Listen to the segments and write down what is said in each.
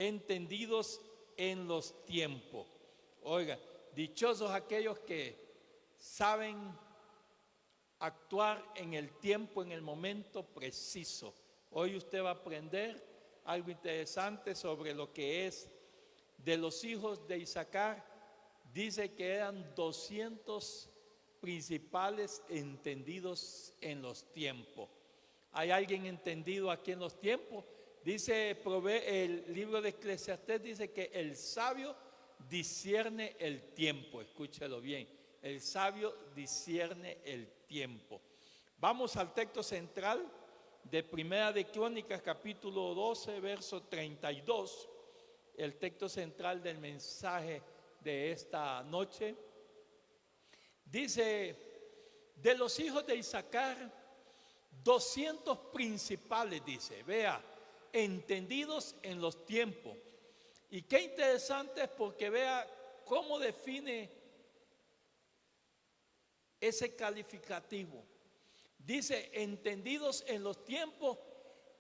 entendidos en los tiempos. Oiga, dichosos aquellos que saben actuar en el tiempo, en el momento preciso. Hoy usted va a aprender algo interesante sobre lo que es de los hijos de Isaacar. Dice que eran 200 principales entendidos en los tiempos. ¿Hay alguien entendido aquí en los tiempos? Dice el libro de Eclesiastés, dice que el sabio discierne el tiempo. Escúchelo bien, el sabio discierne el tiempo. Vamos al texto central de Primera de Crónicas, capítulo 12, verso 32. El texto central del mensaje de esta noche. Dice, de los hijos de Isaacar, 200 principales, dice, vea, entendidos en los tiempos. Y qué interesante es porque vea cómo define ese calificativo. Dice, entendidos en los tiempos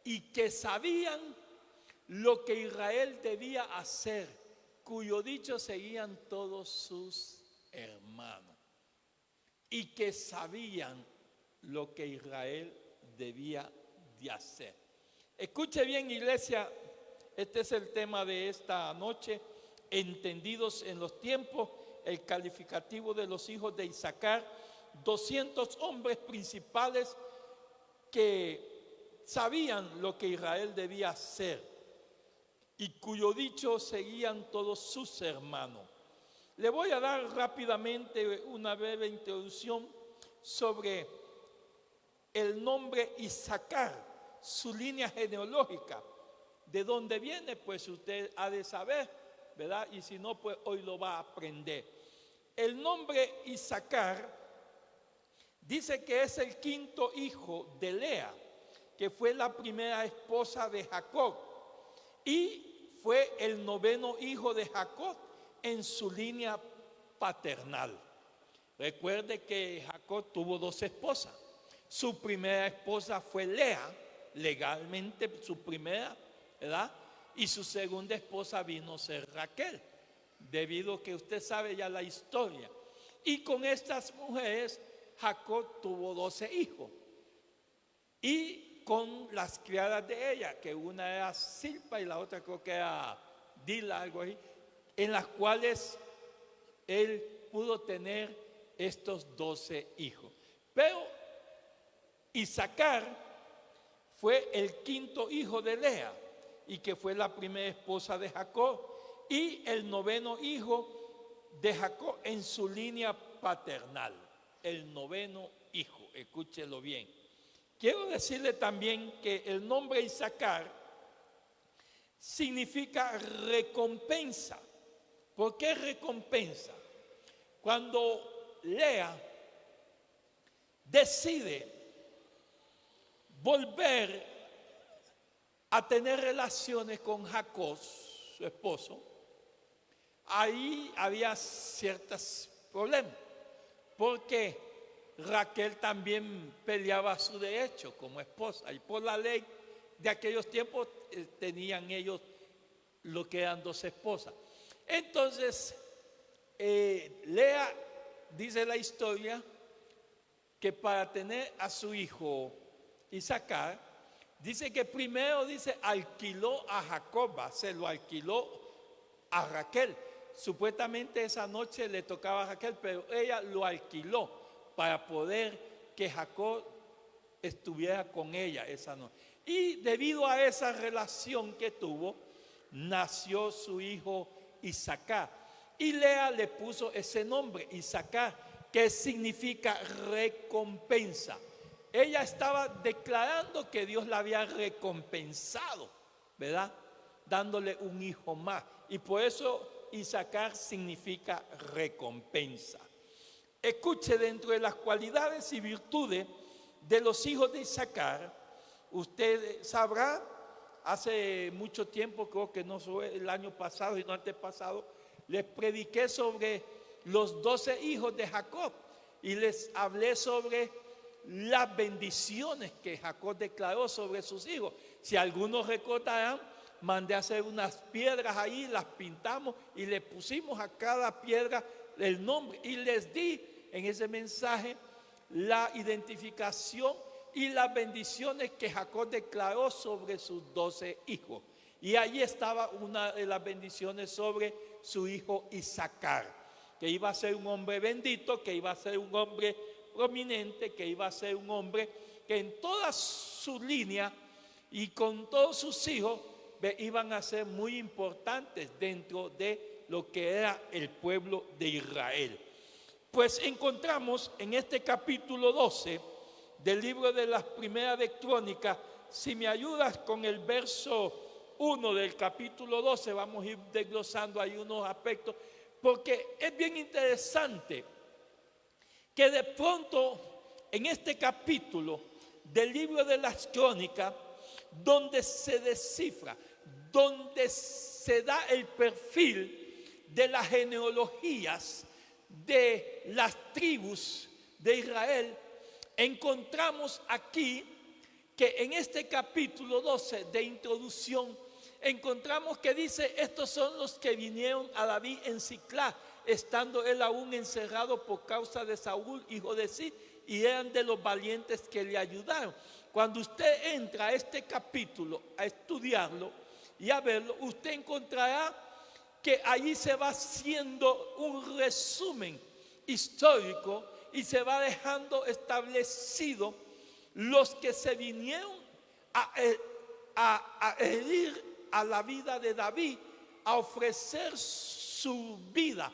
y que sabían lo que Israel debía hacer, cuyo dicho seguían todos sus hermanos. Y que sabían lo que Israel debía de hacer. Escuche bien, iglesia, este es el tema de esta noche, entendidos en los tiempos, el calificativo de los hijos de Isaacar, 200 hombres principales que sabían lo que Israel debía hacer y cuyo dicho seguían todos sus hermanos. Le voy a dar rápidamente una breve introducción sobre el nombre Isaacar, su línea genealógica. ¿De dónde viene? Pues usted ha de saber, ¿verdad? Y si no, pues hoy lo va a aprender. El nombre Isaacar dice que es el quinto hijo de Lea, que fue la primera esposa de Jacob, y fue el noveno hijo de Jacob en su línea paternal. Recuerde que Jacob tuvo dos esposas. Su primera esposa fue Lea, legalmente su primera, ¿verdad? Y su segunda esposa vino a ser Raquel, debido a que usted sabe ya la historia. Y con estas mujeres Jacob tuvo 12 hijos. Y con las criadas de ella, que una era Silpa y la otra creo que era Dila, algo así, en las cuales él pudo tener estos 12 hijos. Pero Isaacar fue el quinto hijo de Lea, y que fue la primera esposa de Jacob, y el noveno hijo de Jacob en su línea paternal. El noveno hijo, escúchelo bien. Quiero decirle también que el nombre Isaacar significa recompensa. ¿Por qué recompensa? Cuando Lea decide volver a tener relaciones con Jacob, su esposo, ahí había ciertos problemas, porque Raquel también peleaba su derecho como esposa, y por la ley de aquellos tiempos tenían ellos lo que eran dos esposas. Entonces, Lea, dice la historia, que para tener a su hijo Isaacar, dice que primero, dice, alquiló a Jacoba, se lo alquiló a Raquel. Supuestamente esa noche le tocaba a Raquel, pero ella lo alquiló para poder que Jacob estuviera con ella esa noche. Y debido a esa relación que tuvo, nació su hijo Isaacar. Y Lea le puso ese nombre, Isaacar, que significa recompensa. Ella estaba declarando que Dios la había recompensado, ¿verdad? Dándole un hijo más. Y por eso Isaacar significa recompensa. Escuche, dentro de las cualidades y virtudes de los hijos de Isaacar, usted sabrá, hace mucho tiempo, creo que no fue el año pasado y no antepasado, les prediqué sobre los 12 hijos de Jacob y les hablé sobre las bendiciones que Jacob declaró sobre sus hijos. Si algunos recordarán, mandé a hacer unas piedras ahí, las pintamos y le pusimos a cada piedra el nombre. Y les di en ese mensaje la identificación y las bendiciones que Jacob declaró sobre sus 12 hijos. Y ahí estaba una de las bendiciones sobre su hijo Isaacar, que iba a ser un hombre bendito, que iba a ser un hombre prominente, que iba a ser un hombre que en toda su línea y con todos sus hijos iban a ser muy importantes dentro de lo que era el pueblo de Israel. Pues encontramos en este capítulo 12 del libro de las primeras de Crónicas, si me ayudas con el verso 1 del capítulo 12, vamos a ir desglosando ahí unos aspectos, porque es bien interesante que de pronto en este capítulo del libro de las Crónicas, donde se descifra, donde se da el perfil de las genealogías de las tribus de Israel, encontramos aquí que en este capítulo 12 de introducción encontramos que dice: estos son los que vinieron a David en Siclá, estando él aún encerrado por causa de Saúl, hijo de Cis, y eran de los valientes que le ayudaron. Cuando usted entra a este capítulo a estudiarlo y a verlo, usted encontrará que allí se va haciendo un resumen histórico y se va dejando establecido los que se vinieron a herir a la vida de David, a ofrecer su vida,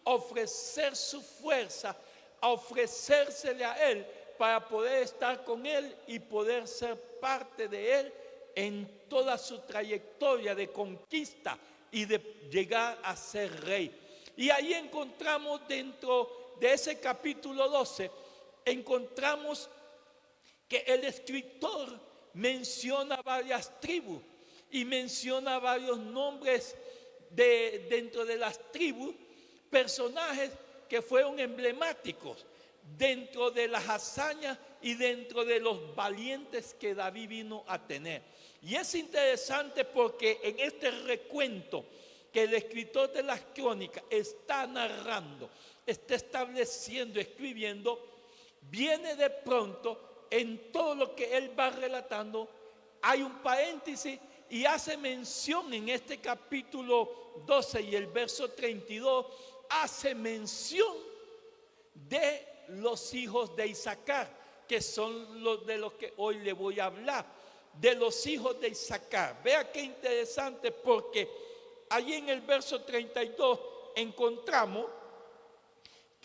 a ofrecer su fuerza, a ofrecérsele a él para poder estar con él y poder ser parte de él en toda su trayectoria de conquista y de llegar a ser rey. Y ahí encontramos, dentro de ese capítulo 12, encontramos que el escritor menciona varias tribus y menciona varios nombres dentro de las tribus, personajes que fueron emblemáticos dentro de las hazañas y dentro de los valientes que David vino a tener. Y es interesante porque en este recuento que el escritor de las Crónicas está narrando, está estableciendo, escribiendo, viene de pronto en todo lo que él va relatando, hay un paréntesis y hace mención en este capítulo 12 y el verso 32, hace mención de los hijos de Isaacar, que son los de los que hoy le voy a hablar, de los hijos de Isaacar. Vea qué interesante, porque allí en el verso 32 encontramos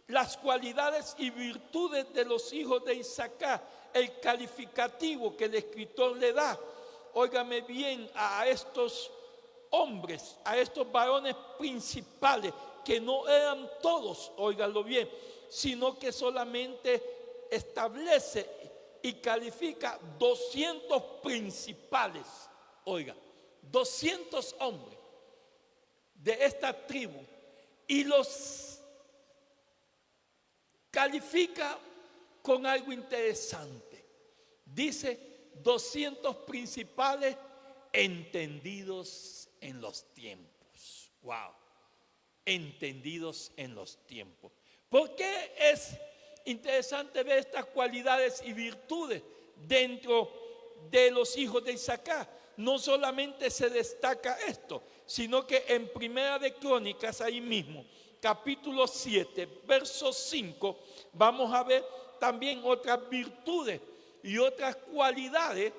las cualidades y virtudes de los hijos de Isaacar, el calificativo que el escritor le da. Óigame bien, a estos hombres, a estos varones principales, que no eran todos, óigalo bien, sino que solamente establece y califica 200 principales. Oiga, 200 hombres de esta tribu, y los califica con algo interesante. Dice 200 principales entendidos en los tiempos. Wow, entendidos en los tiempos. ¿Por qué es interesante ver estas cualidades y virtudes dentro de los hijos de Isaacar? No solamente se destaca esto, sino que en Primera de Crónicas, ahí mismo, capítulo 7, verso 5, vamos a ver también otras virtudes y otras cualidades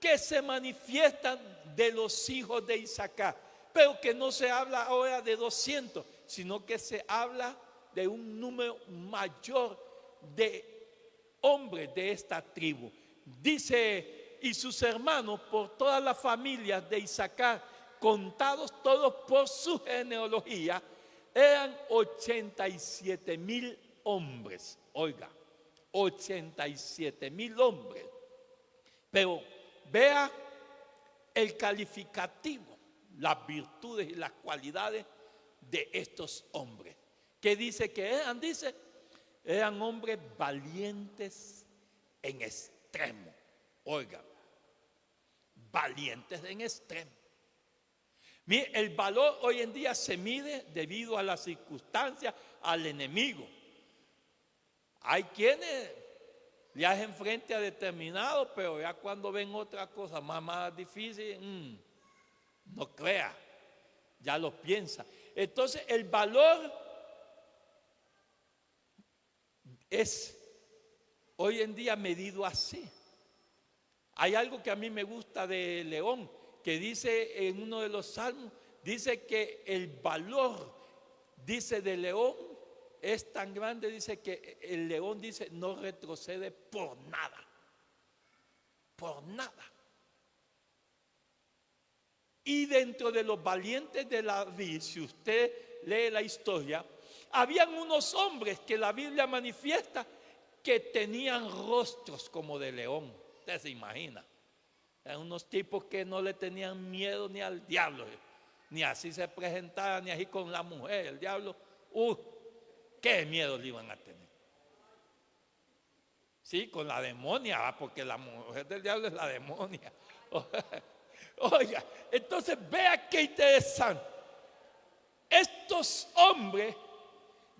que se manifiestan de los hijos de Isaacar, pero que no se habla ahora de 200, sino que se habla de un número mayor de hombres de esta tribu. Dice: y sus hermanos por todas las familias de Isaacar, contados todos por su genealogía, eran 87,000 hombres. Oiga, 87,000 hombres. Pero vea el calificativo, las virtudes y las cualidades de estos hombres. ¿Qué dice que eran? Dice, eran hombres valientes en extremo. Oiga, valientes en extremo. Mire, el valor hoy en día se mide debido a las circunstancias, al enemigo. Hay quienes le hacen frente a determinado, pero ya cuando ven otra cosa más difícil, no crea, ya lo piensa. Entonces el valor es hoy en día medido así. Hay algo que a mí me gusta de León, que dice en uno de los salmos, dice que el valor, dice, de León es tan grande, dice que el león, dice, no retrocede por nada, por nada. Y dentro de los valientes de la vida, si usted lee la historia, habían unos hombres que la Biblia manifiesta que tenían rostros como de león. Usted se imagina. Eran unos tipos que no le tenían miedo ni al diablo, ni así se presentaban, ni así con la mujer. El diablo, qué miedo le iban a tener. Sí, con la demonia, porque la mujer del diablo es la demonia. Oiga, entonces vea qué interesante. Estos hombres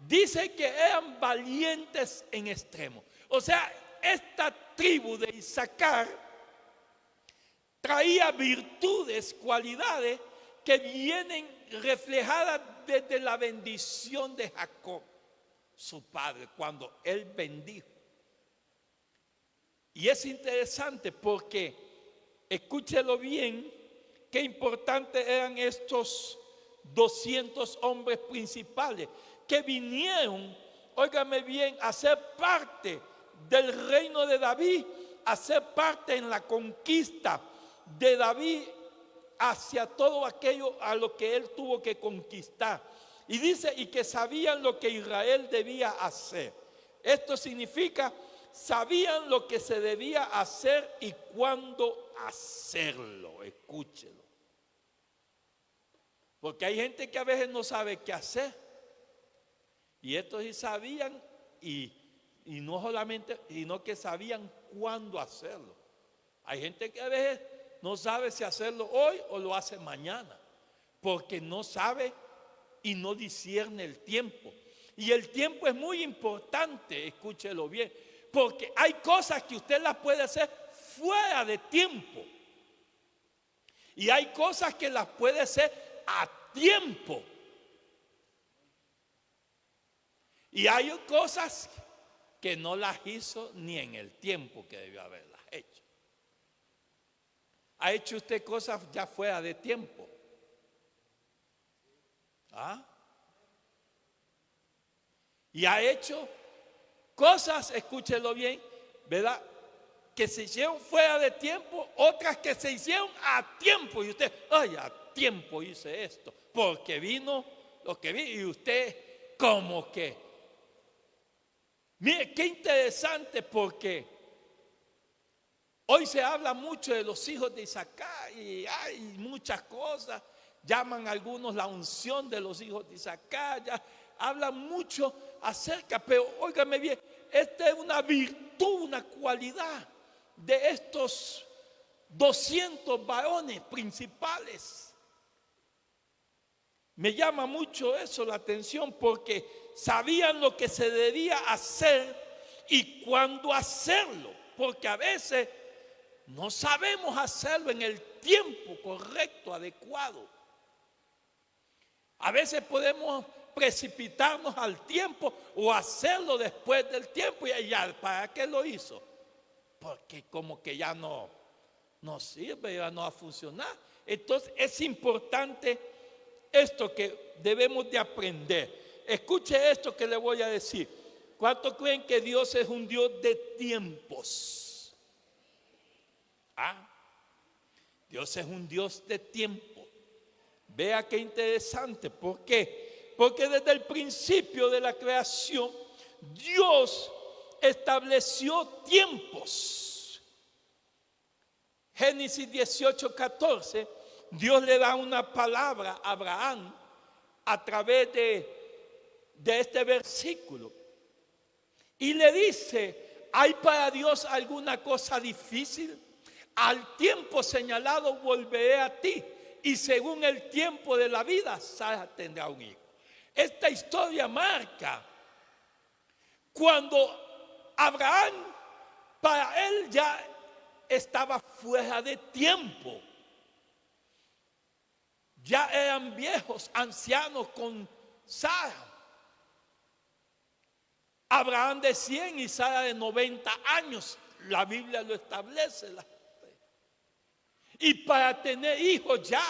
dicen que eran valientes en extremo. O sea, esta tribu de Isaacar traía virtudes, cualidades que vienen reflejadas desde la bendición de Jacob, su padre, cuando él bendijo. Y es interesante porque, escúchelo bien, qué importantes eran estos 200 hombres principales que vinieron, óigame bien, a ser parte del reino de David, a ser parte en la conquista de David hacia todo aquello a lo que él tuvo que conquistar. Y dice, y que sabían lo que Israel debía hacer. Esto significa, sabían lo que se debía hacer y cuándo hacerlo. Escúchelo. Porque hay gente que a veces no sabe qué hacer. Y estos sí sabían, y no solamente, sino que sabían cuándo hacerlo. Hay gente que a veces no sabe si hacerlo hoy o lo hace mañana, porque no sabe y no discierne el tiempo. Y el tiempo es muy importante, escúchelo bien, porque hay cosas que usted las puede hacer fuera de tiempo. Y hay cosas que las puede hacer a tiempo. Y hay cosas que no las hizo ni en el tiempo que debió haberlas hecho. ¿Ha hecho usted cosas ya fuera de tiempo? ¿Ah? Y ha hecho cosas, escúchelo bien, ¿verdad?, que se hicieron fuera de tiempo, otras que se hicieron a tiempo. Y usted, ay, a tiempo hice esto, porque vino lo que vi. Y usted como que, mire, qué interesante, porque hoy se habla mucho de los hijos de Isaacar y hay muchas cosas. Llaman algunos la unción de los hijos de Isaacar. Ya hablan mucho acerca, pero óigame bien, esta es una virtud, una cualidad de estos 200 varones principales. Me llama mucho eso la atención, porque sabían lo que se debía hacer y cuándo hacerlo, porque a veces no sabemos hacerlo en el tiempo correcto, adecuado. A veces podemos precipitarnos al tiempo o hacerlo después del tiempo, y ya, ¿para qué lo hizo? Porque como que ya no sirve, ya no va a funcionar. Entonces es importante esto que debemos de aprender. Escuche esto que le voy a decir. ¿Cuántos creen que Dios es un Dios de tiempos? Dios es un Dios de tiempo. Vea qué interesante. ¿Por qué? Porque desde el principio de la creación, Dios estableció tiempos. Génesis 18:14, Dios le da una palabra a Abraham a través de este versículo. Y le dice, ¿hay para Dios alguna cosa difícil? Al tiempo señalado volveré a ti, y según el tiempo de la vida, Sara tendrá un hijo. Esta historia marca cuando Abraham, para él ya estaba fuera de tiempo. Ya eran viejos, ancianos con Sara. Abraham de 100 y Sara de 90 años. La Biblia lo establece. Y para tener hijos ya,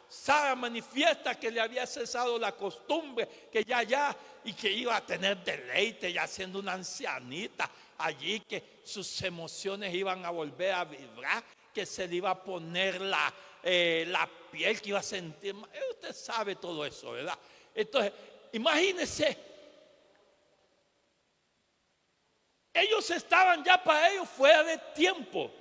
Sara manifiesta que le había cesado la costumbre, que ya, y que iba a tener deleite ya siendo una ancianita allí, que sus emociones iban a volver a vibrar, que se le iba a poner la piel, que iba a sentir. Usted sabe todo eso, ¿verdad? Entonces, imagínense, ellos estaban ya para ellos fuera de tiempo.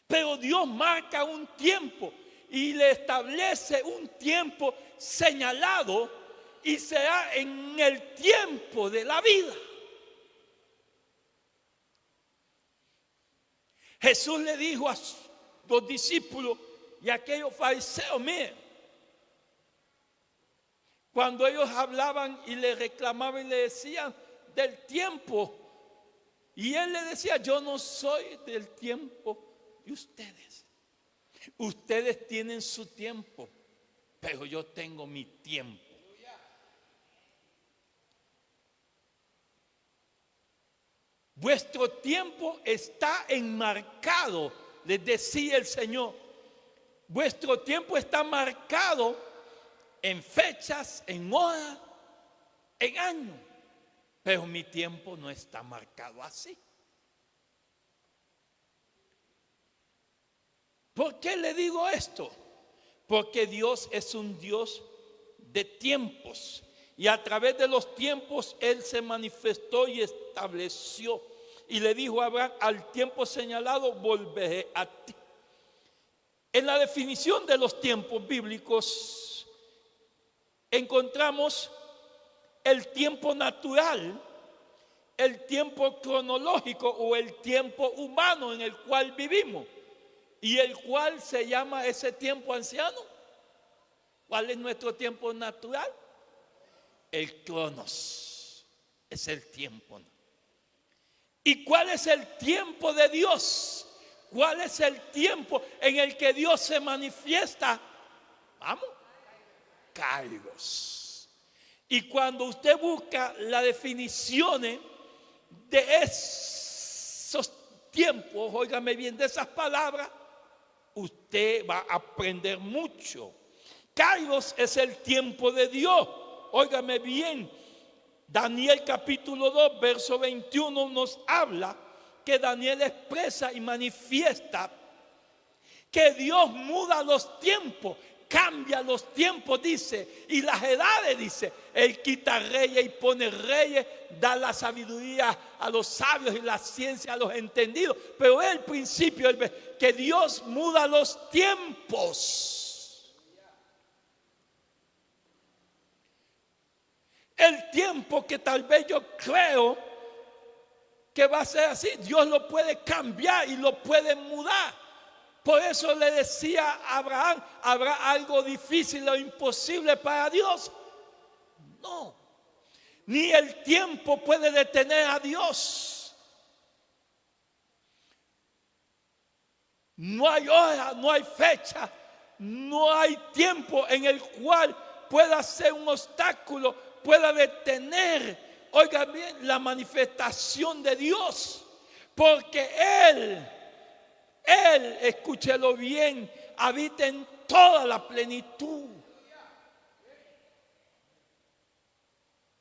Pero Dios marca un tiempo y le establece un tiempo señalado y será en el tiempo de la vida. Jesús le dijo a los discípulos y a aquellos fariseos, miren, cuando ellos hablaban y le reclamaban y le decían del tiempo, y él le decía, yo no soy del tiempo de ustedes. Ustedes tienen su tiempo, pero yo tengo mi tiempo. Vuestro tiempo está enmarcado, les decía el Señor. Vuestro tiempo está marcado en fechas, en horas, en años. Pero mi tiempo no está marcado así. ¿Por qué le digo esto? Porque Dios es un Dios de tiempos. Y a través de los tiempos Él se manifestó y estableció. Y le dijo a Abraham, al tiempo señalado volveré a ti. En la definición de los tiempos bíblicos encontramos el tiempo natural, el tiempo cronológico o el tiempo humano en el cual vivimos. ¿Y el cual se llama ese tiempo anciano? ¿Cuál es nuestro tiempo natural? El cronos. Es el tiempo. ¿Y cuál es el tiempo de Dios? ¿Cuál es el tiempo en el que Dios se manifiesta? Vamos. Kairos. Y cuando usted busca las definiciones de esos tiempos, óigame bien, de esas palabras, usted va a aprender mucho. Kairos es el tiempo de Dios. Óigame bien, Daniel capítulo 2, verso 21 nos habla que Daniel expresa y manifiesta que Dios muda los tiempos, cambia los tiempos, dice, y las edades, dice. Él quita reyes y pone reyes, da la sabiduría a los sabios y la ciencia a los entendidos. Pero es el principio que Dios muda los tiempos. El tiempo que tal vez yo creo que va a ser así, Dios lo puede cambiar y lo puede mudar. Por eso le decía a Abraham, ¿habrá algo difícil o imposible para Dios? No. Ni el tiempo puede detener a Dios. No hay hora, no hay fecha, no hay tiempo en el cual pueda ser un obstáculo, pueda detener, oiga bien, la manifestación de Dios. Porque Él, escúchelo bien, habita en toda la plenitud.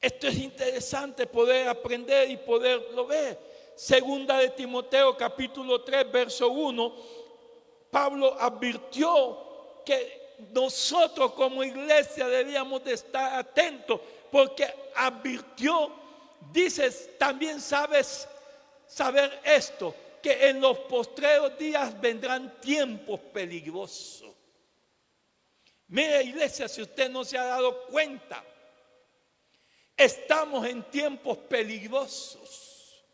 Esto es interesante poder aprender y poderlo ver. Segunda de Timoteo capítulo 3 verso 1, Pablo advirtió que nosotros como iglesia debíamos de estar atentos, porque advirtió, dices, también sabes saber esto, que en los postreros días vendrán tiempos peligrosos. Mire, iglesia, si usted no se ha dado cuenta, estamos en tiempos peligrosos.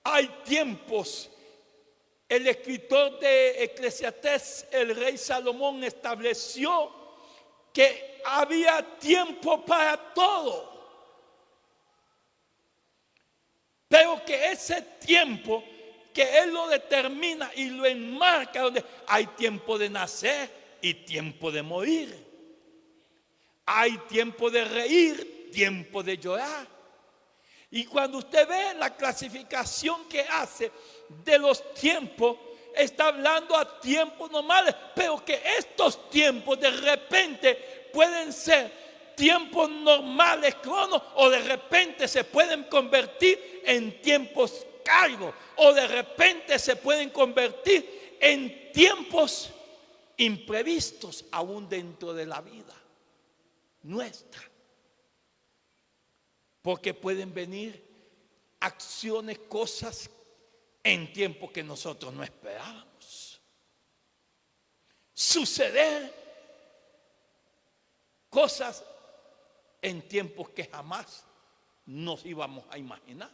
Hay tiempos El escritor de Eclesiastés, el rey Salomón, estableció que había tiempo para todo, pero que ese tiempo que él lo determina y lo enmarca, donde hay tiempo de nacer y tiempo de morir, hay tiempo de reír, tiempo de llorar. Y cuando usted ve la clasificación que hace de los tiempos, está hablando a tiempos normales, pero que estos tiempos de repente pueden ser tiempos normales, cronos, o de repente se pueden convertir en tiempos cálidos, o de repente se pueden convertir en tiempos imprevistos aún dentro de la vida nuestra. Porque pueden venir acciones, cosas en tiempos que nosotros no esperábamos. Suceder cosas en tiempos que jamás nos íbamos a imaginar.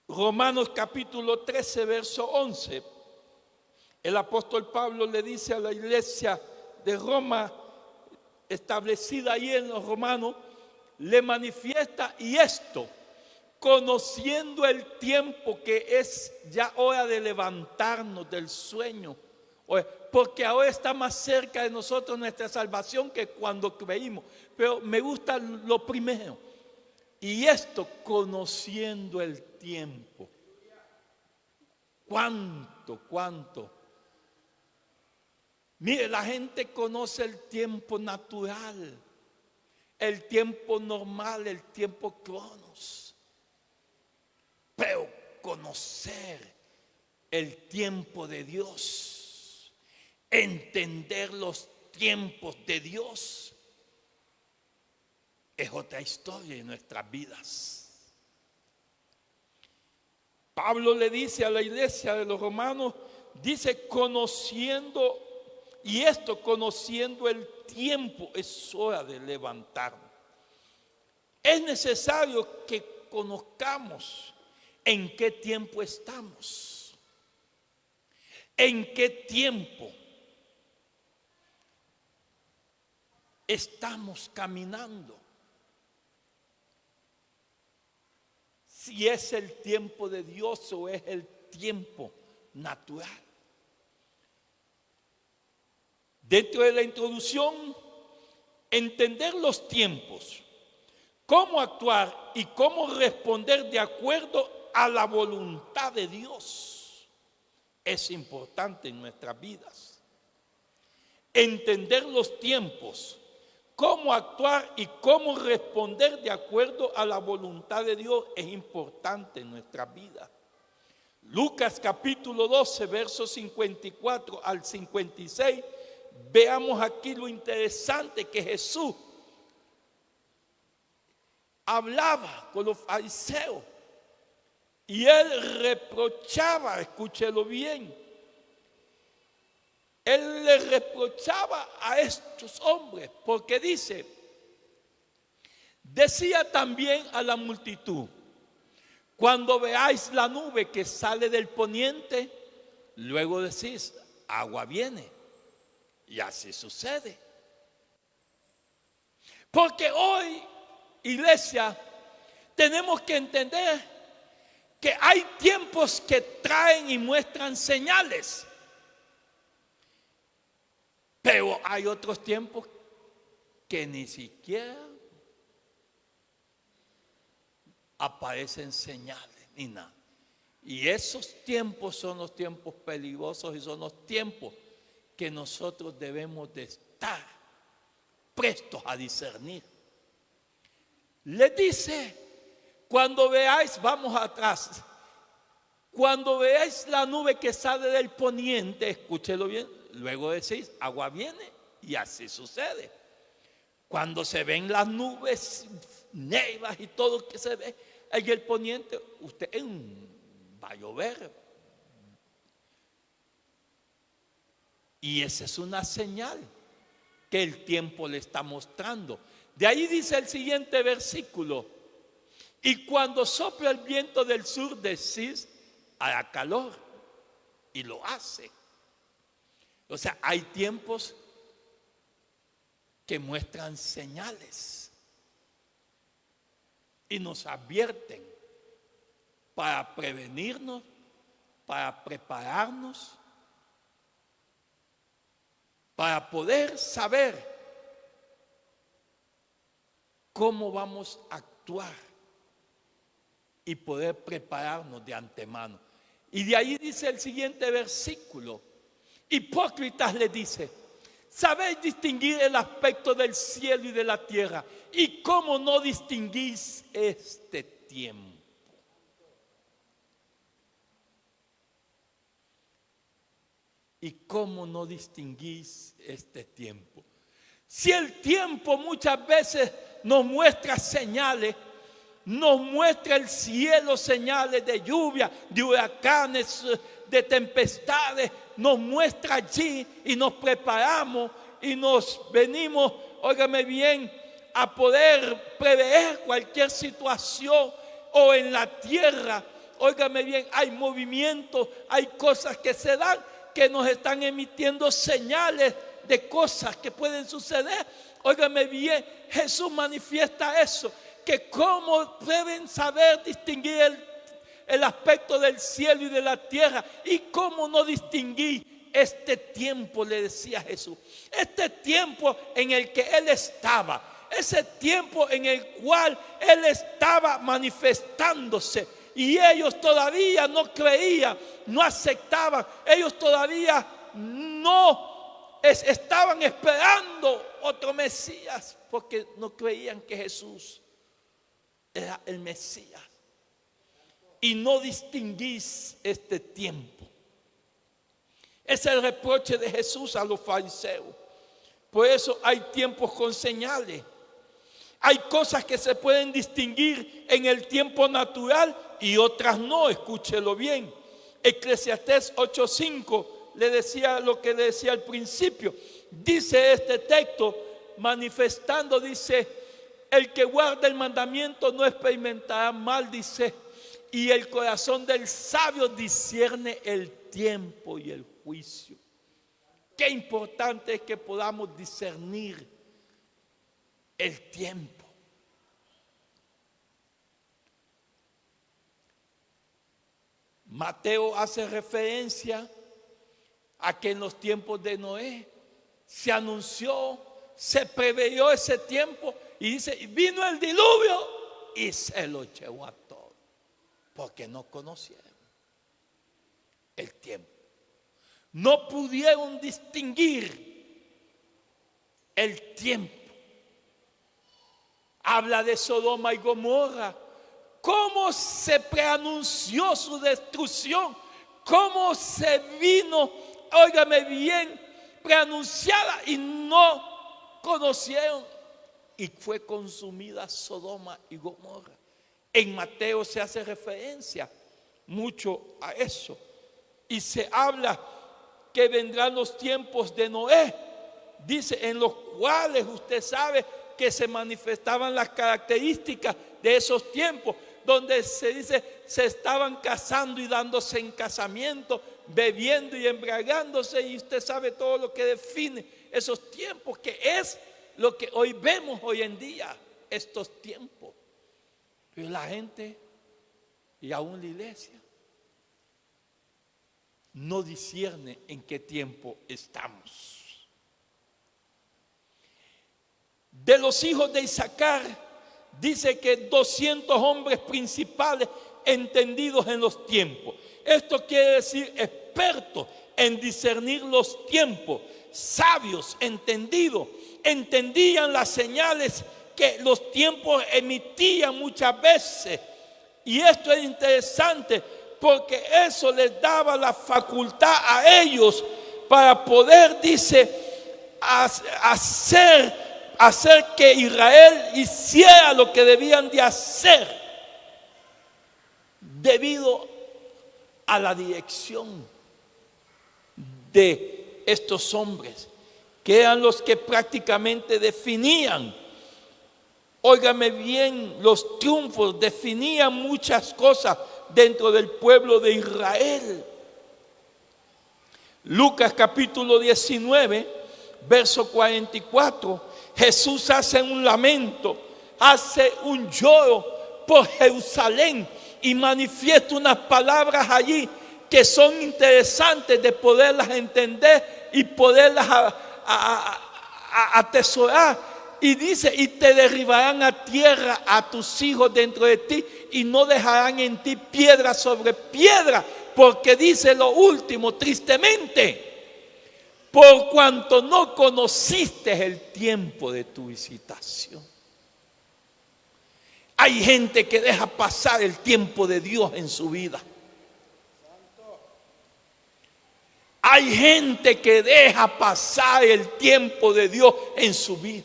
Romanos capítulo 13, verso 11. El apóstol Pablo le dice a la iglesia de Roma, establecida ahí en los Romanos, le manifiesta: y esto, conociendo el tiempo que es ya hora de levantarnos del sueño, porque ahora está más cerca de nosotros nuestra salvación que cuando creímos. Pero me gusta lo primero: y esto, conociendo el tiempo. ¿Cuánto? Mire, la gente conoce el tiempo natural, el tiempo normal, el tiempo cronos. Pero conocer el tiempo de Dios, entender los tiempos de Dios, es otra historia en nuestras vidas. Pablo le dice a la iglesia de los romanos, dice: conociendo. Y esto, conociendo el tiempo, es hora de levantarnos. Es necesario que conozcamos en qué tiempo estamos, en qué tiempo estamos caminando. Si es el tiempo de Dios o es el tiempo natural. Dentro de la introducción, entender los tiempos, cómo actuar y cómo responder de acuerdo a la voluntad de Dios es importante en nuestras vidas. Entender los tiempos, cómo actuar y cómo responder de acuerdo a la voluntad de Dios es importante en nuestras vidas. Lucas capítulo 12, versos 54 al 56. Veamos aquí lo interesante que Jesús hablaba con los fariseos y él reprochaba, escúchelo bien, él le reprochaba a estos hombres porque decía también a la multitud: cuando veáis la nube que sale del poniente, luego decís: agua viene. Y así sucede. Porque hoy, iglesia, tenemos que entender que hay tiempos que traen y muestran señales. Pero hay otros tiempos que ni siquiera aparecen señales ni nada. Y esos tiempos son los tiempos peligrosos y son los tiempos que nosotros debemos de estar prestos a discernir. Les dice: cuando veáis, vamos atrás, cuando veáis la nube que sale del poniente, escúchelo bien, luego decís: agua viene, y así sucede. Cuando se ven las nubes negras y todo que se ve en el poniente, usted va a llover. Y esa es una señal que el tiempo le está mostrando. De ahí dice el siguiente versículo: Y cuando sopla el viento del sur, decís, hará calor. Y lo hace. O sea, hay tiempos que muestran señales y nos advierten para prevenirnos, para prepararnos, para poder saber cómo vamos a actuar y poder prepararnos de antemano. Y de ahí dice el siguiente versículo: hipócritas, le dice, sabéis distinguir el aspecto del cielo y de la tierra, y cómo no distinguís este tiempo. ¿Y cómo no distinguís este tiempo? Si el tiempo muchas veces nos muestra señales, nos muestra el cielo señales de lluvia, de huracanes, de tempestades, nos muestra allí y nos preparamos y nos venimos, óigame bien, a poder prever cualquier situación, o en la tierra, óigame bien, hay movimientos, hay cosas que se dan que nos están emitiendo señales de cosas que pueden suceder. Óigame bien, Jesús manifiesta eso, que cómo deben saber distinguir el aspecto del cielo y de la tierra, y cómo no distinguir este tiempo, le decía Jesús, este tiempo en el que Él estaba, ese tiempo en el cual Él estaba manifestándose, y ellos todavía no creían, no aceptaban, ellos todavía no estaban esperando otro Mesías, porque no creían que Jesús era el Mesías. Y no distinguís este tiempo. Es el reproche de Jesús a los fariseos. Por eso hay tiempos con señales. Hay cosas que se pueden distinguir en el tiempo natural y otras no. Escúchelo bien. Eclesiastés 8:5 le decía lo que le decía al principio. Dice este texto, manifestando, dice: el que guarda el mandamiento no experimentará mal, dice, y el corazón del sabio discierne el tiempo y el juicio. Qué importante es que podamos discernir el tiempo. Mateo hace referencia a que en los tiempos de Noé se anunció, se preveyó ese tiempo, y dice, vino el diluvio y se lo llevó a todos, porque no conocieron el tiempo. No pudieron distinguir el tiempo. Habla de Sodoma y Gomorra, cómo se preanunció su destrucción, cómo se vino, óigame bien, preanunciada y no conocieron, y fue consumida Sodoma y Gomorra. En Mateo se hace referencia mucho a eso, y se habla que vendrán los tiempos de Noé, dice, en los cuales usted sabe que se manifestaban las características de esos tiempos, donde se dice se estaban casando y dándose en casamiento, bebiendo y embriagándose, y usted sabe todo lo que define esos tiempos, que es lo que hoy vemos hoy en día, estos tiempos. Pero la gente y aún la iglesia no discierne en qué tiempo estamos. De los hijos de Isaacar, dice que 200 hombres principales entendidos en los tiempos. Esto quiere decir expertos en discernir los tiempos, sabios, entendidos, entendían las señales que los tiempos emitían muchas veces. Y esto es interesante porque eso les daba la facultad a ellos para poder, dice, hacer que Israel hiciera lo que debían de hacer, debido a la dirección de estos hombres, que eran los que prácticamente definían Óigame bien, los triunfos definían muchas cosas dentro del pueblo de Israel. Lucas capítulo 19, verso 44, Jesús hace un lamento, hace un lloro por Jerusalén y manifiesta unas palabras allí que son interesantes de poderlas entender y poderlas atesorar. Y dice, y te derribarán a tierra a tus hijos dentro de ti y no dejarán en ti piedra sobre piedra, porque dice lo último, tristemente, por cuanto no conociste el tiempo de tu visitación. Hay gente que deja pasar el tiempo de Dios en su vida. Hay gente que deja pasar el tiempo de Dios en su vida.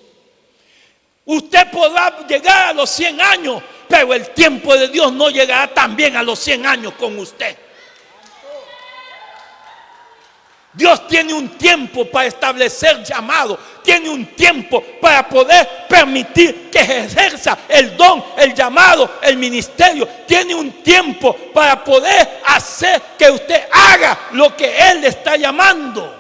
Usted podrá llegar a los 100 años, pero el tiempo de Dios no llegará también a los 100 años con usted. Dios tiene un tiempo para establecer llamado, tiene un tiempo para poder permitir que ejerza el don, el llamado, el ministerio. Tiene un tiempo para poder hacer que usted haga lo que Él le está llamando.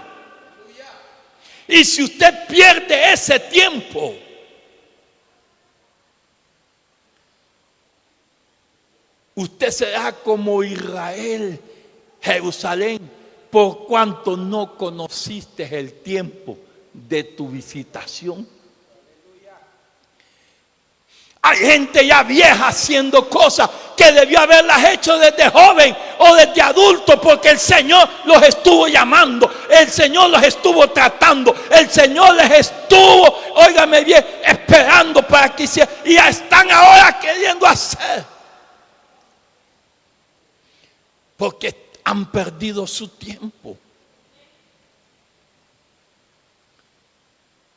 Y si usted pierde ese tiempo, usted será como Israel, Jerusalén, por cuanto no conociste el tiempo de tu visitación. Hay gente ya vieja haciendo cosas que debió haberlas hecho desde joven o desde adulto, porque el Señor los estuvo llamando, el Señor los estuvo tratando, el Señor les estuvo, óigame bien, esperando para que hicieran, y ya están ahora queriendo hacer, porque han perdido su tiempo.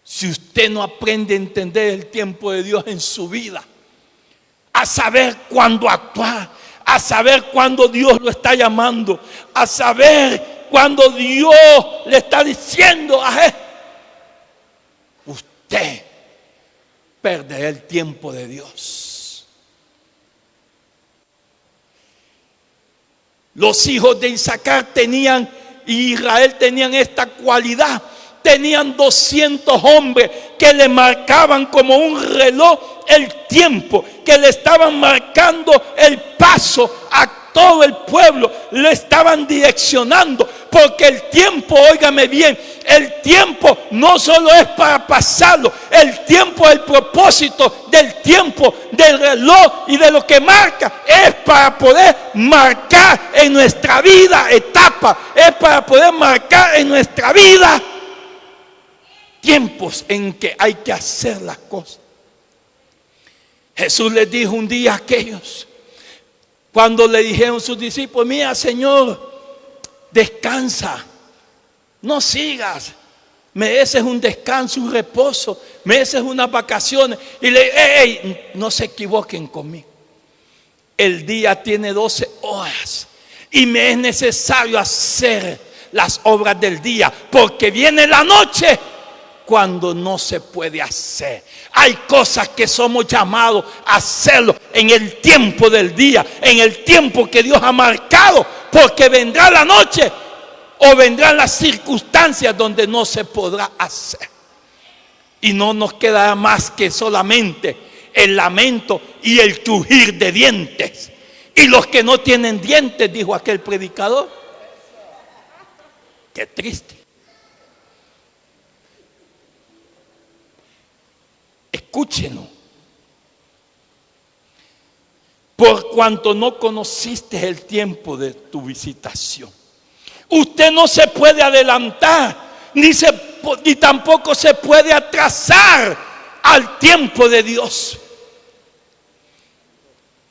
Si usted no aprende a entender el tiempo de Dios en su vida, a saber cuándo actuar, a saber cuándo Dios lo está llamando, a saber cuándo Dios le está diciendo a él, usted perderá el tiempo de Dios. Los hijos de Isaacar tenían, y Israel tenían esta cualidad. Tenían 200 hombres que le marcaban como un reloj el tiempo, que le estaban marcando el paso a todo el pueblo, le estaban direccionando, porque el tiempo, óigame bien, el tiempo no solo es para pasarlo, el tiempo, el propósito del tiempo, del reloj y de lo que marca, es para poder marcar en nuestra vida etapa, es para poder marcar en nuestra vida tiempos en que hay que hacer las cosas. Jesús les dijo un día a aquellos, cuando le dijeron sus discípulos, mira Señor, descansa, no sigas, mereces un descanso, un reposo, mereces unas vacaciones. Y le hey, no se equivoquen conmigo, el día tiene 12 horas y me es necesario hacer las obras del día, porque viene la noche cuando no se puede hacer. Hay cosas que somos llamados a hacerlo en el tiempo del día, en el tiempo que Dios ha marcado, porque vendrá la noche o vendrán las circunstancias donde no se podrá hacer. Y no nos quedará más que solamente el lamento y el crujir de dientes. Y los que no tienen dientes, dijo aquel predicador. Qué triste. Escúchenlo. Por cuanto no conociste el tiempo de tu visitación. Usted no se puede adelantar, ni tampoco se puede atrasar al tiempo de Dios.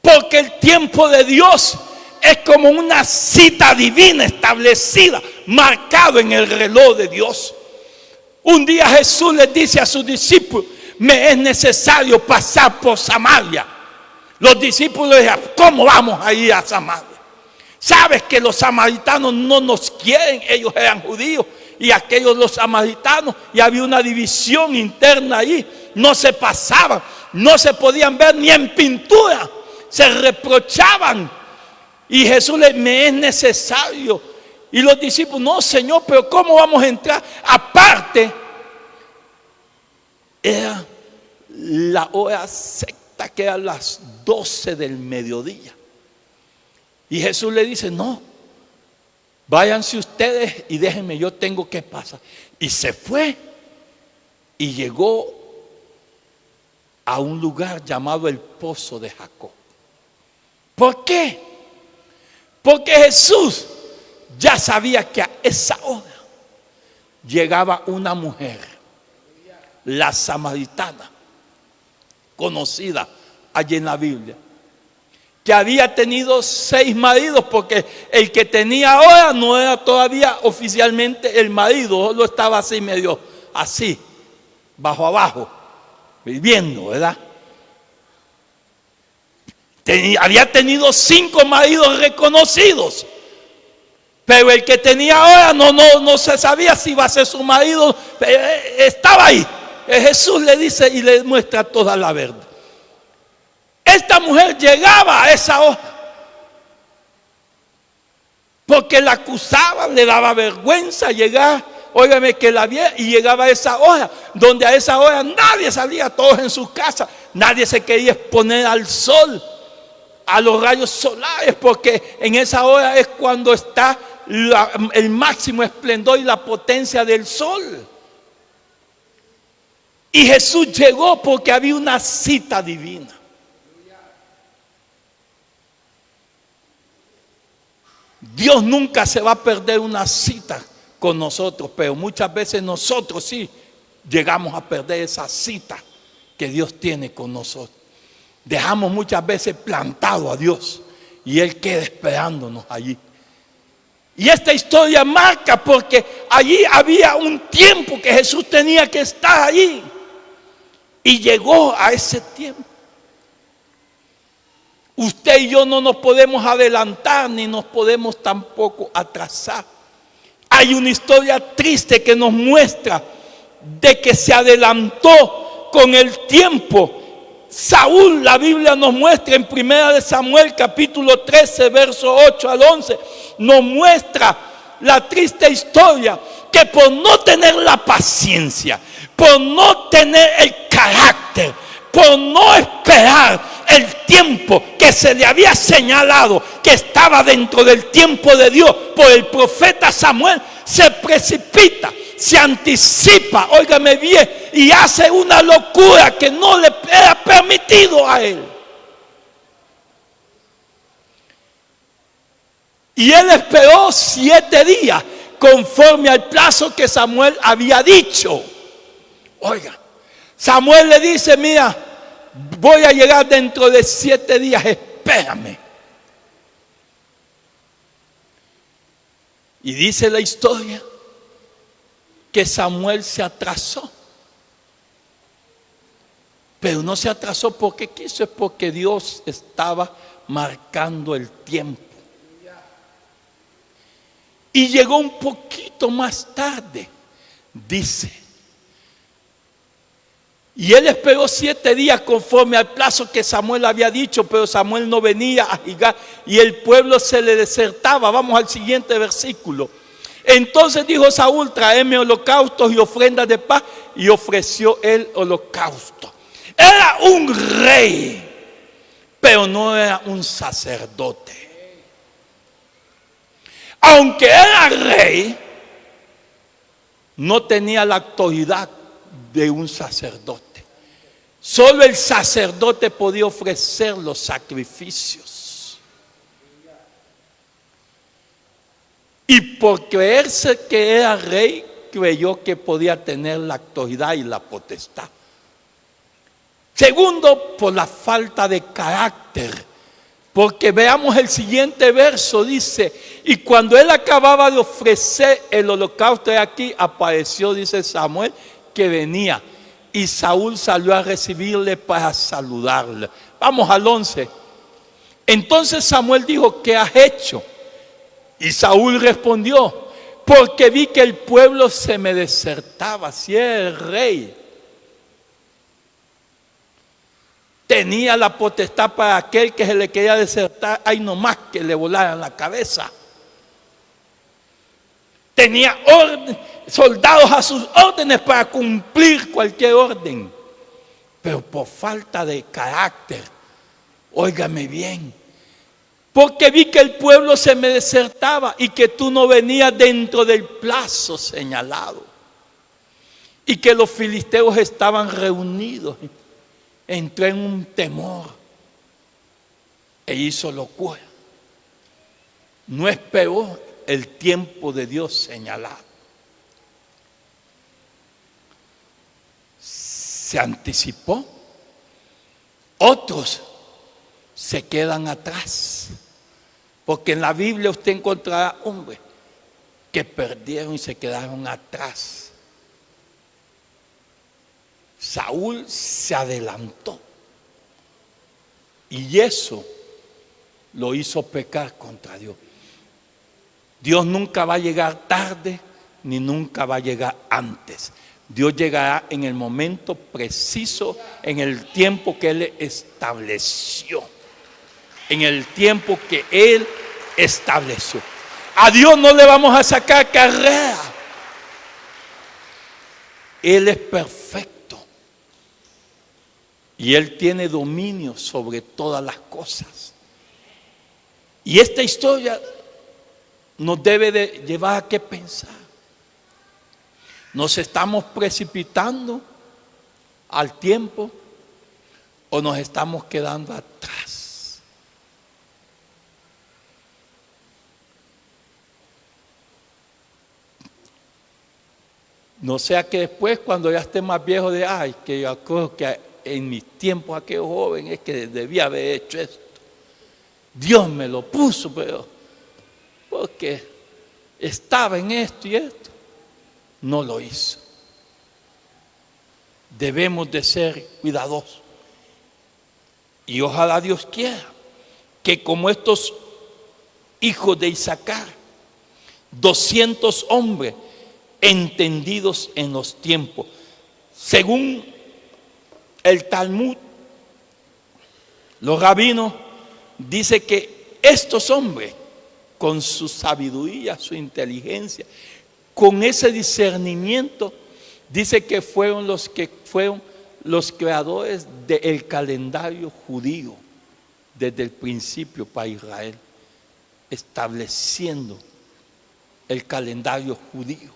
Porque el tiempo de Dios es como una cita divina establecida, marcado en el reloj de Dios. Un día Jesús les dice a sus discípulos, me es necesario pasar por Samaria. Los discípulos decían, ¿cómo vamos a ir a Samaria? Sabes que los samaritanos no nos quieren, ellos eran judíos y aquellos los samaritanos, y había una división interna ahí, no se pasaban. no se podían ver ni en pintura, se reprochaban. Y Jesús le dice, me es necesario. Y los discípulos, no Señor, pero ¿cómo vamos a entrar? Aparte, era la hora sexta, que eran las 12 del mediodía. Y Jesús le dice, no, váyanse ustedes y déjenme, yo tengo que pasar. Y se fue y llegó a un lugar llamado el Pozo de Jacob. ¿Por qué? Porque Jesús ya sabía que a esa hora llegaba una mujer, la samaritana, conocida allí en la Biblia, que había tenido 6 maridos, porque el que tenía ahora no era todavía oficialmente el marido, solo estaba así medio así, bajo abajo, viviendo, ¿verdad? Había tenido 5 maridos reconocidos, pero el que tenía ahora no se sabía si iba a ser su marido, estaba ahí. Jesús le dice y le muestra toda la verdad. Esta mujer llegaba a esa hora porque la acusaban, le daba vergüenza llegar, óigame, que la viera, y llegaba a esa hora, donde a esa hora nadie salía, todos en sus casas, nadie se quería exponer al sol, a los rayos solares, porque en esa hora es cuando está el máximo esplendor y la potencia del sol. Y Jesús llegó porque había una cita divina. Dios nunca se va a perder una cita con nosotros, pero muchas veces nosotros sí llegamos a perder esa cita que Dios tiene con nosotros. Dejamos muchas veces plantado a Dios y Él queda esperándonos allí. Y esta historia marca porque allí había un tiempo que Jesús tenía que estar allí. Y llegó a ese tiempo. Usted y yo no nos podemos adelantar ni nos podemos tampoco atrasar. Hay una historia triste que nos muestra de que se adelantó con el tiempo. Saúl, la Biblia nos muestra en 1 de Samuel capítulo 13, verso 8 al 11, nos muestra la triste historia que por no tener la paciencia, por no tener el carácter, por no esperar el tiempo que se le había señalado, que estaba dentro del tiempo de Dios por el profeta Samuel, se precipita, se anticipa, óigame bien, y hace una locura que no le era permitido a él. Y él esperó 7 días conforme al plazo que Samuel había dicho. Oiga, Samuel le dice, mira, voy a llegar dentro de 7 días, espérame. Y dice la historia que Samuel se atrasó. Pero no se atrasó porque quiso, es porque Dios estaba marcando el tiempo. Y llegó un poquito más tarde, dice. Y él esperó 7 días conforme al plazo que Samuel había dicho, pero Samuel no venía a Gilgal y el pueblo se le desertaba. Vamos al siguiente versículo. Entonces dijo Saúl, traedme holocaustos y ofrendas de paz, y ofreció el holocausto. Era un rey, pero no era un sacerdote. Aunque era rey, no tenía la autoridad de un sacerdote. Solo el sacerdote podía ofrecer los sacrificios. Y por creerse que era rey, creyó que podía tener la autoridad y la potestad. Segundo, por la falta de carácter. Porque veamos el siguiente verso, dice, y cuando él acababa de ofrecer el holocausto, de aquí apareció, dice Samuel, que venía. Y Saúl salió a recibirle para saludarle. Vamos al 11. Entonces Samuel dijo, ¿qué has hecho? Y Saúl respondió, porque vi que el pueblo se me desertaba, si era el rey. tenía la potestad para aquel que se le quería desertar, hay nomás que le volaran la cabeza. Tenía soldados a sus órdenes para cumplir cualquier orden. Pero por falta de carácter, óigame bien, porque vi que el pueblo se me desertaba y que tú no venías dentro del plazo señalado. Y que los filisteos estaban reunidos. Entró en un temor e hizo locura. No esperó el tiempo de Dios señalado. Se anticipó. Otros se quedan atrás. Porque en la Biblia usted encontrará hombres que perdieron y se quedaron atrás. Saúl se adelantó y eso lo hizo pecar contra Dios. Dios nunca va a llegar tarde ni nunca va a llegar antes. Dios llegará en el momento preciso, en el tiempo que Él estableció. En el tiempo que Él estableció. A Dios no le vamos a sacar carrera. Él es perfecto. Y Él tiene dominio sobre todas las cosas. Y esta historia nos debe de llevar a qué pensar. ¿Nos estamos precipitando al tiempo o nos estamos quedando atrás? No sea que después, cuando ya esté más viejo, de ay, que yo creo que en mis tiempos aquellos jóvenes es que debía haber hecho esto. Dios me lo puso, pero porque estaba en esto y esto, no lo hizo. Debemos de ser cuidadosos. Y ojalá Dios quiera que como estos hijos de Isacar, 200 hombres entendidos en los tiempos. Según el Talmud, los rabinos dicen que estos hombres, con su sabiduría, su inteligencia, con ese discernimiento, dice que fueron los creadores del calendario judío desde el principio para Israel, estableciendo el calendario judío.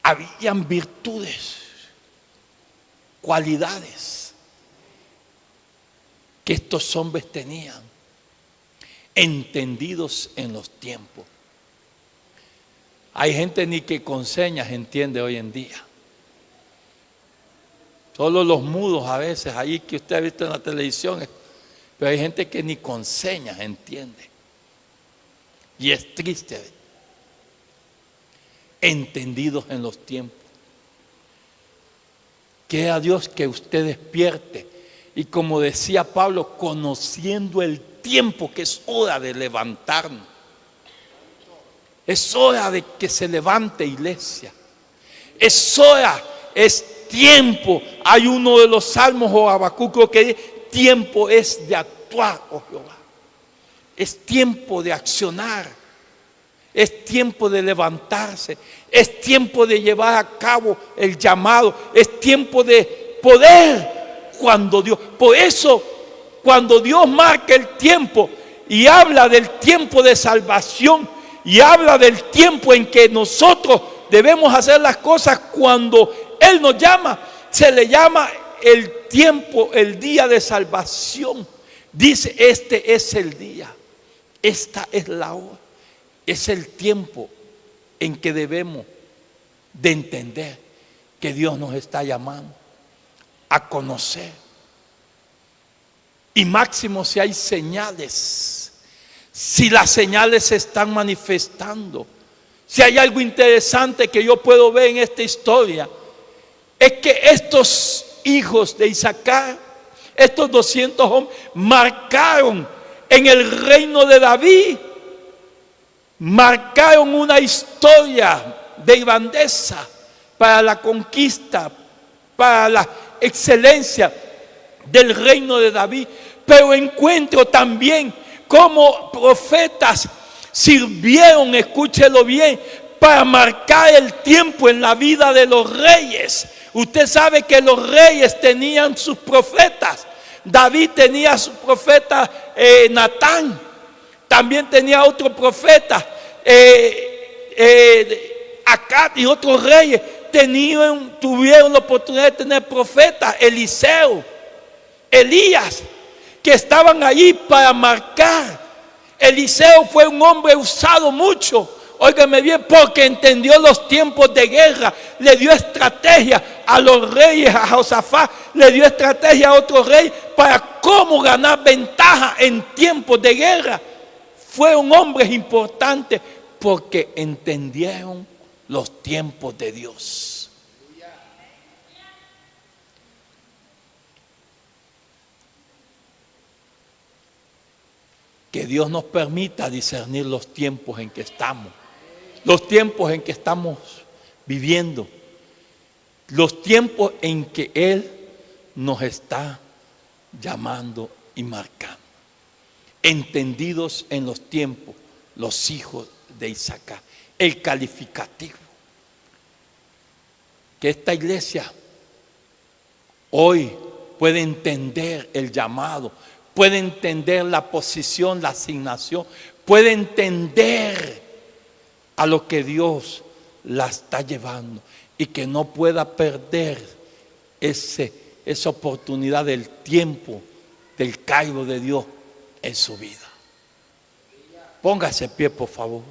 Habían virtudes, cualidades que estos hombres tenían, entendidos en los tiempos. Hay gente ni que con señas entiende hoy en día. Solo los mudos a veces, ahí que usted ha visto en la televisión, pero hay gente que ni con señas entiende. Y es triste. Entendidos en los tiempos. Quiera Dios que usted despierte y, como decía Pablo, conociendo el tiempo, que es hora de levantarnos. Es hora de que se levante, iglesia. Es hora, es tiempo. Hay uno de los salmos o Habacuc que dice: tiempo es de actuar, oh Jehová. Es tiempo de accionar. Es tiempo de levantarse. Es tiempo de llevar a cabo el llamado. Es tiempo de poder cuando Dios. Por eso, cuando Dios marca el tiempo y habla del tiempo de salvación y habla del tiempo en que nosotros debemos hacer las cosas cuando Él nos llama, se le llama el tiempo, el día de salvación. Dice: este es el día, esta es la hora. Es el tiempo en que debemos de entender que Dios nos está llamando a conocer. Y máximo si hay señales, si las señales se están manifestando, si hay algo interesante que yo puedo ver en esta historia, es que estos hijos de Isacar, estos 200 hombres, marcaron en el reino de David, marcaron una historia de grandeza para la conquista, para excelencia del reino de David, pero encuentro también cómo profetas sirvieron, escúchelo bien, para marcar el tiempo en la vida de los reyes. Usted sabe que los reyes tenían sus profetas. David tenía su profeta Natán. También tenía otro profeta, Acab, y otros reyes tuvieron la oportunidad de tener profetas, Eliseo, Elías, que estaban allí para marcar. Eliseo fue un hombre usado mucho, óigame bien, porque entendió los tiempos de guerra, le dio estrategia a los reyes, a Josafat, le dio estrategia a otros reyes para cómo ganar ventaja en tiempos de guerra. Fueron hombres importantes porque entendieron los tiempos de Dios. Que Dios nos permita discernir los tiempos en que estamos, los tiempos en que estamos viviendo, los tiempos en que Él nos está llamando y marcando. Entendidos en los tiempos, los hijos de Isaacar. El calificativo. Que esta iglesia hoy puede entender el llamado, puede entender la posición, la asignación, puede entender a lo que Dios la está llevando y que no pueda perder esa oportunidad del tiempo, del Cairo de Dios en su vida. Póngase pie, por favor.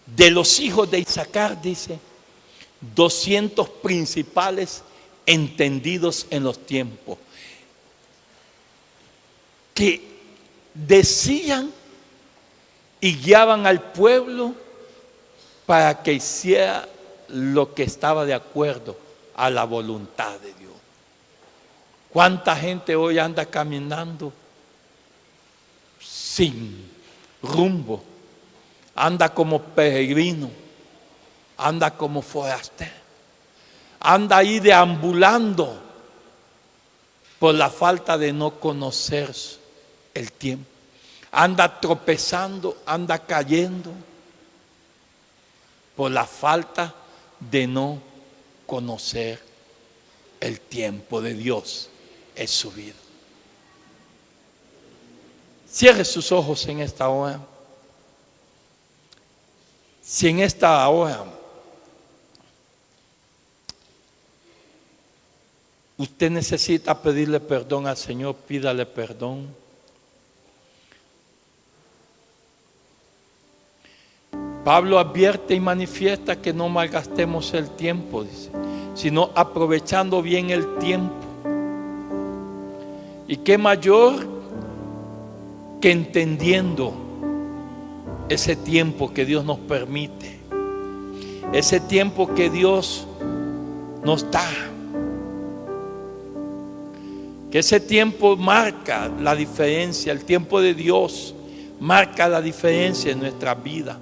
De los hijos de Isaacar, dice, 200 principales entendidos en los tiempos, que decían y guiaban al pueblo para que hiciera lo que estaba de acuerdo a la voluntad de Dios. ¿Cuánta gente hoy anda caminando sin rumbo? Anda como peregrino, anda como forastero, anda ahí deambulando por la falta de no conocer el tiempo. Anda tropezando, anda cayendo por la falta de no conocer el tiempo de Dios en su vida. Cierre sus ojos en esta hora. Si en esta hora usted necesita pedirle perdón al Señor, pídale perdón. Pablo advierte y manifiesta que no malgastemos el tiempo, dice, sino aprovechando bien el tiempo. Y qué mayor que entendiendo ese tiempo que Dios nos permite, ese tiempo que Dios nos da, que ese tiempo marca la diferencia. El tiempo de Dios marca la diferencia en nuestra vida,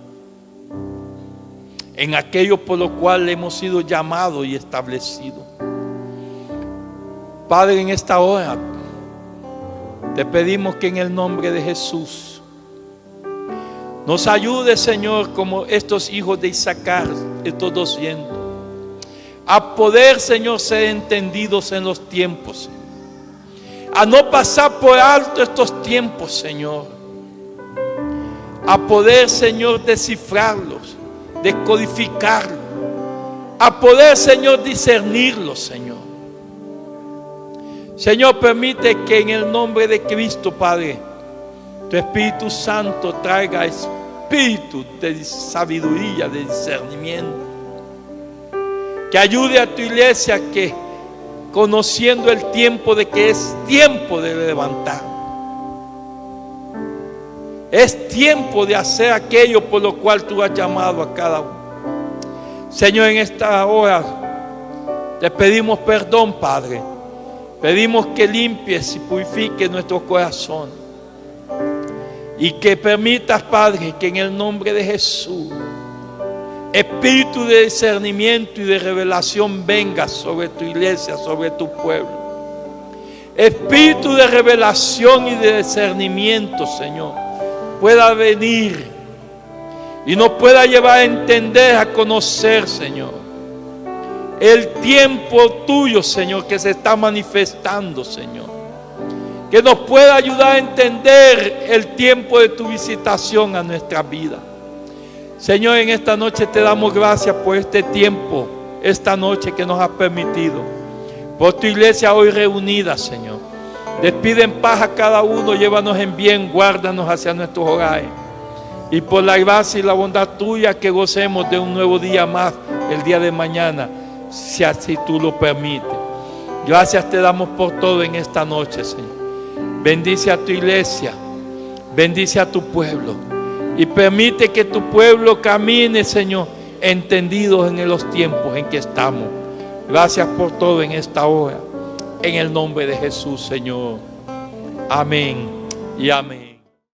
en aquello por lo cual hemos sido llamados y establecidos. Padre, en esta hora te pedimos que en el nombre de Jesús nos ayude, Señor, como estos hijos de Isaacar, estos 200, a poder, Señor, ser entendidos en los tiempos, a no pasar por alto estos tiempos, Señor, a poder, Señor, descifrarlos, descodificarlos, a poder, Señor, discernirlos, Señor. Señor, permite que en el nombre de Cristo, Padre, tu Espíritu Santo traiga espíritu de sabiduría, de discernimiento, que ayude a tu iglesia que, conociendo el tiempo de que es tiempo de levantar, es tiempo de hacer aquello por lo cual tú has llamado a cada uno. Señor, en esta hora te pedimos perdón, Padre. Pedimos que limpies y purifiques nuestro corazón y que permitas, Padre, que en el nombre de Jesús Espíritu de discernimiento y de revelación venga sobre tu iglesia, sobre tu pueblo. Espíritu de revelación y de discernimiento, Señor, pueda venir y nos pueda llevar a entender, a conocer, Señor, el tiempo tuyo, Señor, que se está manifestando, Señor. Que nos pueda ayudar a entender el tiempo de tu visitación a nuestra vida. Señor, en esta noche te damos gracias por este tiempo, esta noche que nos has permitido. Por tu iglesia hoy reunida, Señor. Despide en paz a cada uno, llévanos en bien, guárdanos hacia nuestros hogares. Y por la gracia y la bondad tuya que gocemos de un nuevo día más el día de mañana, si así tú lo permites. Gracias te damos por todo en esta noche, Señor. Bendice a tu iglesia, bendice a tu pueblo y permite que tu pueblo camine, Señor, entendidos en los tiempos en que estamos. Gracias por todo en esta hora, en el nombre de Jesús, Señor. Amén y amén.